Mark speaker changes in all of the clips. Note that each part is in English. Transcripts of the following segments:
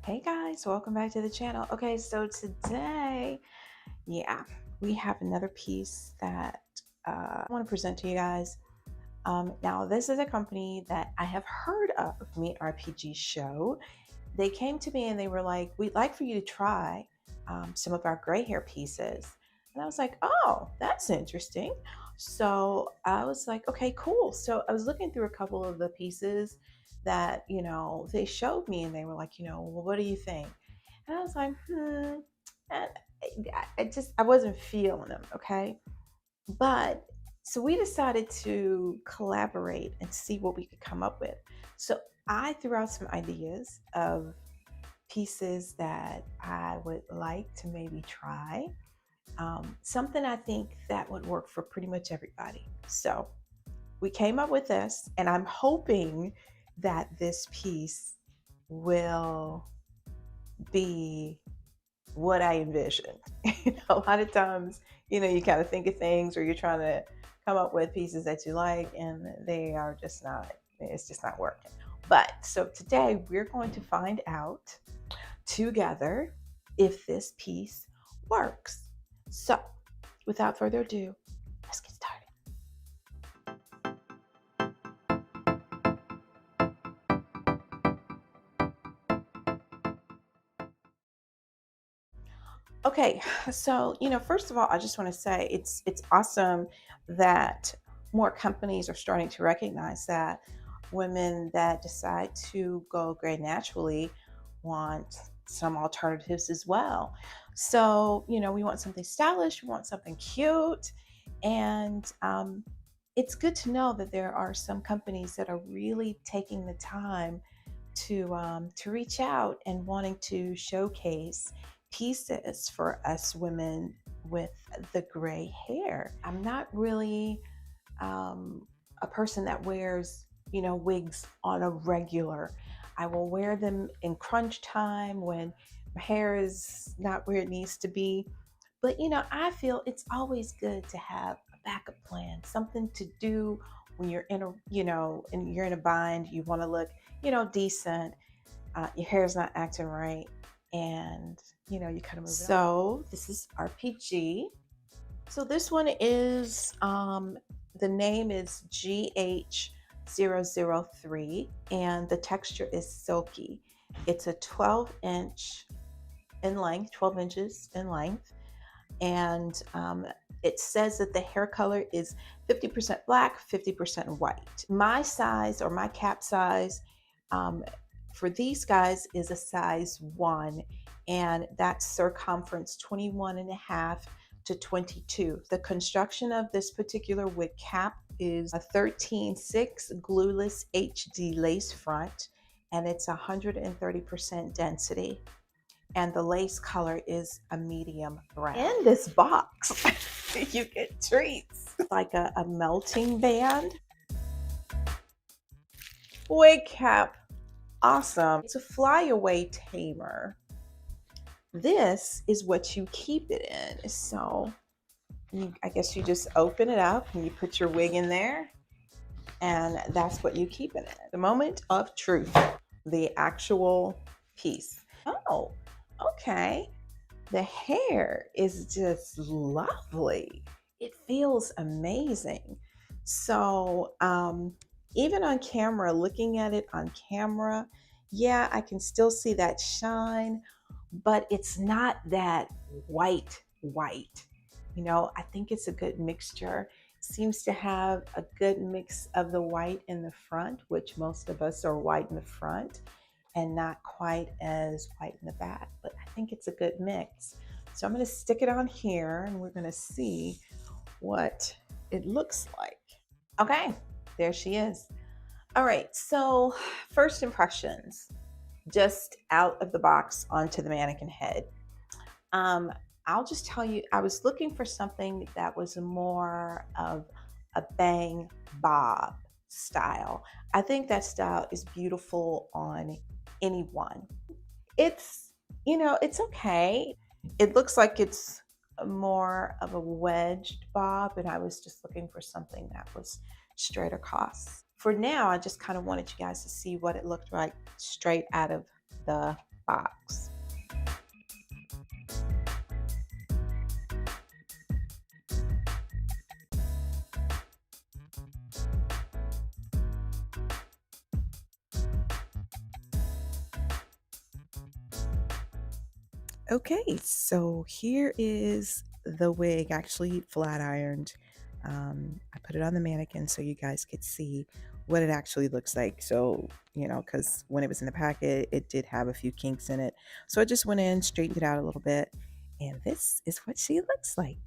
Speaker 1: Hey guys, welcome back to the channel. Okay, so today, we have another piece that I want to present to you guys. Now, this is a company that I have heard of, Meet RPGSHOW. They came to me and they were like, we'd like for you to try some of our gray hair pieces. And I was like, oh, that's interesting. So I was like, okay, cool. So I was looking through a couple of the pieces that, they showed me and they were like, well, what do you think? And I was like, And I wasn't feeling them. Okay. But so we decided to collaborate and see what we could come up with. So I threw out some ideas of pieces that I would like to maybe try. Something I think that would work for pretty much everybody. So we came up with this, and I'm hoping that this piece will be what I envisioned. A lot of times, you kind of think of things or you're trying to come up with pieces that you like and they are just not, it's just not working. But so today we're going to find out together if this piece works. So without further ado, let's get started. Okay, so first of all, I just want to say it's awesome that more companies are starting to recognize that women that decide to go gray naturally want some alternatives as well. So we want something stylish, we want something cute, and it's good to know that there are some companies that are really taking the time to reach out and wanting to showcase pieces for us women with the gray hair. I'm not really a person that wears, wigs on a regular. I will wear them in crunch time when my hair is not where it needs to be. But I feel it's always good to have a backup plan, something to do when you're in a, and you're in a bind. You want to look, decent. Your hair's not acting right, and you kind of move it on. So this is RPG. So this one is the name is GH003, and the texture is silky. It's a 12-inch in length, 12 inches in length, and it says that the hair color is 50% black, 50% white. My size, or my cap size, for these guys is a size 1, and that's circumference 21.5 to 22. The construction of this particular wig cap is a 13.6 glueless HD lace front, and it's 130% density, and the lace color is a medium brown. In this box, you get treats like a melting band, wig cap, awesome. It's a flyaway tamer. This is what you keep it in. So I guess you just open it up and you put your wig in there, and that's what you keep in it. The moment of truth, the actual piece. Oh, okay. The hair is just lovely. It feels amazing. So even on camera, looking at it on camera, yeah, I can still see that shine, but it's not that white. I think it's a good mixture. It seems to have a good mix of the white in the front, which most of us are white in the front, and not quite as white in the back, but I think it's a good mix. So I'm going to stick it on here and we're going to see what it looks like. Okay, there she is. All right, so first impressions, just out of the box onto the mannequin head. I'll just tell you, I was looking for something that was more of a bang bob style. I think that style is beautiful on anyone. It's, it's okay. It looks like it's more of a wedged bob, and I was just looking for something that was straight across. For now, I just kind of wanted you guys to see what it looked like straight out of the box. Okay, so here is the wig actually flat ironed. I put it on the mannequin so you guys could see what it actually looks like. So, you know, because when it was in the packet, it did have a few kinks in it. So I just went in, straightened it out a little bit, and this is what she looks like.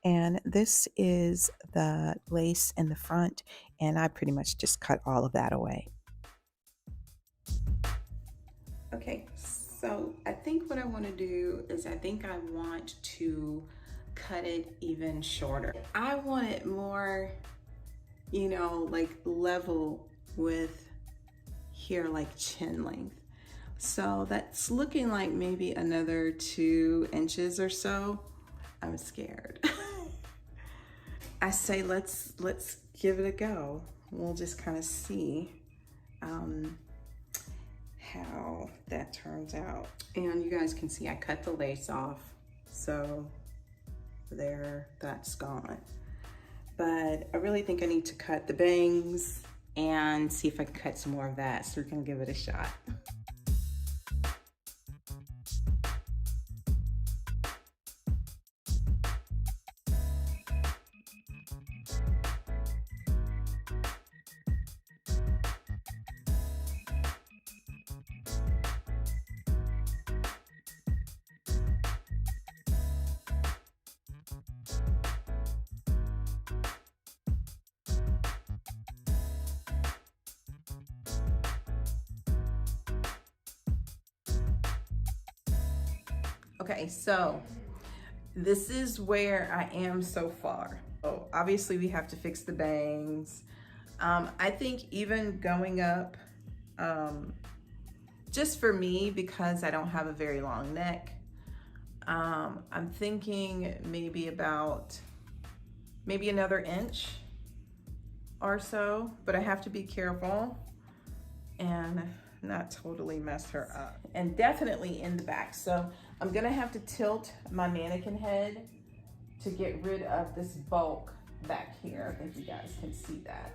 Speaker 1: And this is the lace in the front, and I pretty much just cut all of that away. Okay, so I think what I want to do is I think I want to cut it even shorter. I want it more, you know, like level with here, like chin length. So that's looking like maybe another 2 inches or so. I'm scared. I say let's give it a go. We'll just kind of see how that turns out. And you guys can see I cut the lace off, so there, that's gone. But I really think I need to cut the bangs and see if I can cut some more of that, so we're gonna give it a shot. Okay, so this is where I am so far. So obviously we have to fix the bangs. I think even going up, just for me, because I don't have a very long neck, I'm thinking maybe another inch or so, but I have to be careful and not totally mess her up. And definitely in the back. So I'm gonna have to tilt my mannequin head to get rid of this bulk back here. I think you guys can see that.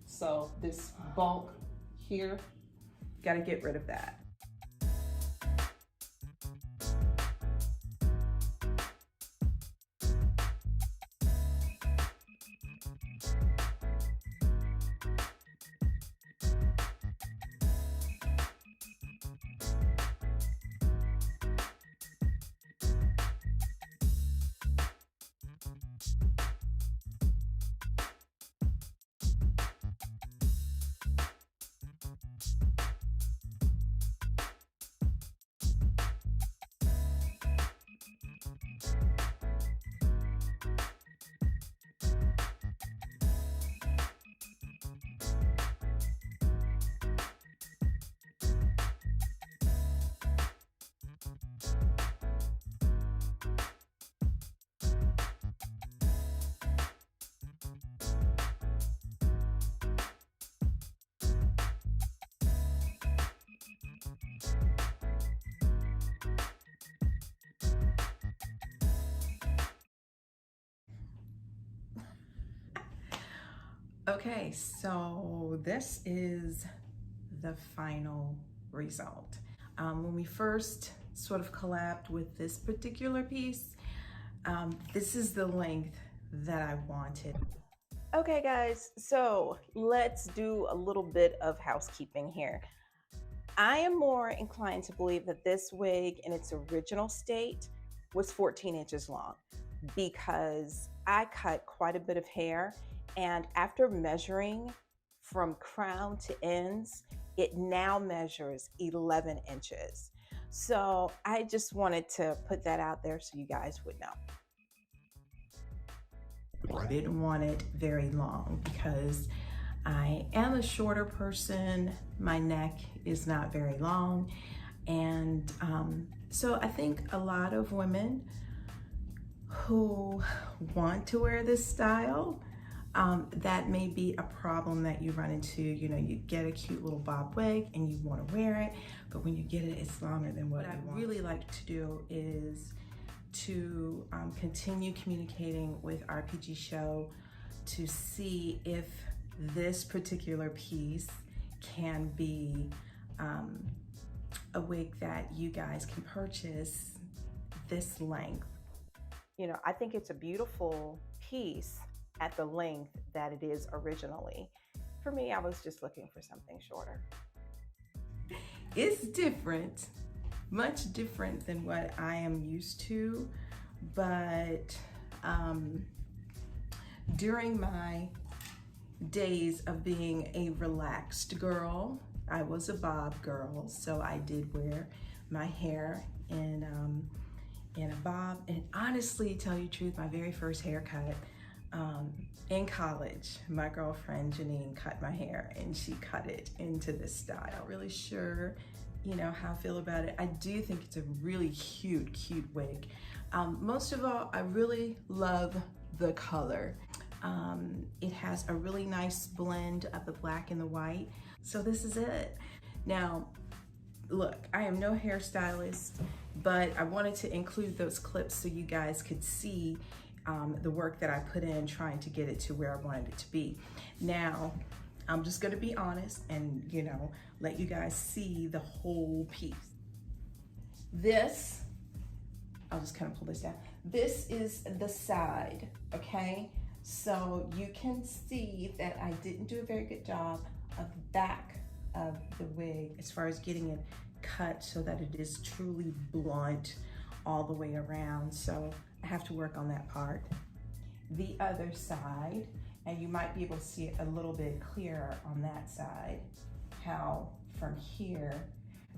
Speaker 1: So this bulk here, gotta get rid of that. Okay, so this is the final result. When we first sort of collabed with this particular piece, this is the length that I wanted. Okay guys, so let's do a little bit of housekeeping here. I am more inclined to believe that this wig in its original state was 14 inches long because I cut quite a bit of hair, and after measuring from crown to ends, it now measures 11 inches. So I just wanted to put that out there so you guys would know. I didn't want it very long because I am a shorter person, my neck is not very long, and so I think a lot of women who want to wear this style that may be a problem that you run into. You know, you get a cute little bob wig and you want to wear it, but when you get it, it's longer than what you want. What I really like to do is to continue communicating with RPGSHOW to see if this particular piece can be a wig that you guys can purchase this length. You know, I think it's a beautiful piece at the length that it is originally. For me, I was just looking for something shorter. It's different, much different than what I am used to, but during my days of being a relaxed girl, I was a bob girl, so I did wear my hair in a bob. And honestly, to tell you the truth, my very first haircut in college, my girlfriend Janine cut my hair and she cut it into this style. I'm not really sure, you know, how I feel about it. I do think it's a really cute wig. Most of all, I really love the color. It has a really nice blend of the black and the white. So this is it. Now, look, I am no hairstylist, but I wanted to include those clips so you guys could see the work that I put in trying to get it to where I wanted it to be. Now, I'm just gonna be honest and, you know, let you guys see the whole piece. This, I'll just kind of pull this down. This is the side, okay? So you can see that I didn't do a very good job of the back of the wig as far as getting it cut so that it is truly blunt all the way around. So I have to work on that part. The other side, and you might be able to see it a little bit clearer on that side, how from here,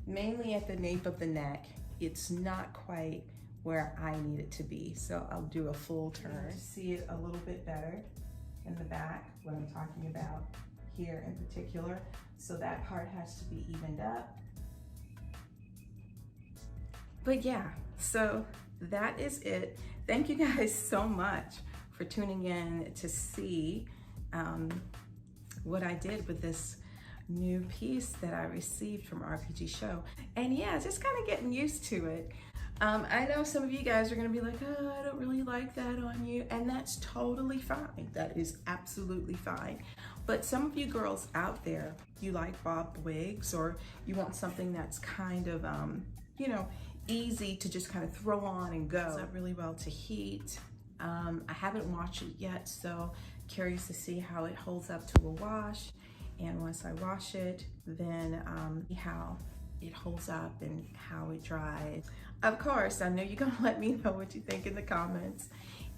Speaker 1: mainly at the nape of the neck, it's not quite where I need it to be. So I'll do a full turn to see it a little bit better in the back, what I'm talking about here in particular. So that part has to be evened up. But yeah, so that is it. Thank you guys so much for tuning in to see what I did with this new piece that I received from RPGSHOW. And yeah, just kind of getting used to it. I know some of you guys are gonna be like, oh, I don't really like that on you, and that's totally fine. That is absolutely fine. But some of you girls out there, you like bob wigs, or you want something that's kind of, you know, easy to just kind of throw on and go. It's not really well to heat. I haven't washed it yet, so curious to see how it holds up to a wash. And once I wash it, then how it holds up and how it dries. Of course, I know you're gonna let me know what you think in the comments.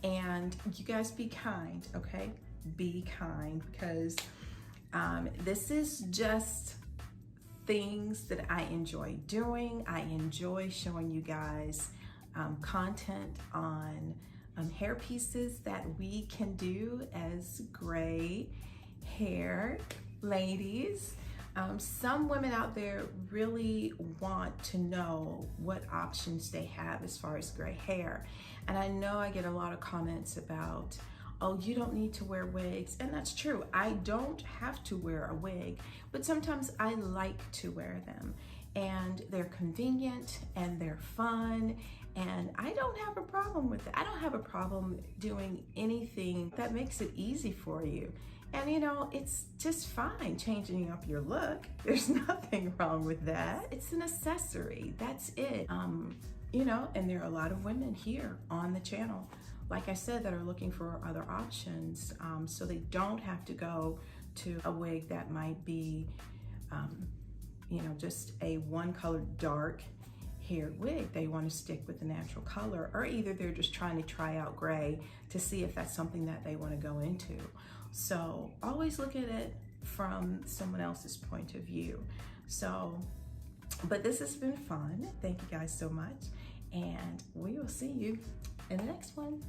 Speaker 1: And you guys be kind, okay? Be kind, because this is just things that I enjoy doing. I enjoy showing you guys content on hair pieces that we can do as gray hair ladies. Some women out there really want to know what options they have as far as gray hair. And I know I get a lot of comments about, oh, you don't need to wear wigs. And that's true. I don't have to wear a wig, but sometimes I like to wear them. And they're convenient and they're fun. And I don't have a problem with it. I don't have a problem doing anything that makes it easy for you. And you know, it's just fine changing up your look. There's nothing wrong with that. It's an accessory, that's it. You know, and there are a lot of women here on the channel, like I said, that are looking for other options, so they don't have to go to a wig that might be, you know, just a one color dark hair wig. They want to stick with the natural color, or either they're just trying to try out gray to see if that's something that they want to go into. So always look at it from someone else's point of view. So, but this has been fun. Thank you guys so much. And we will see you in the next one.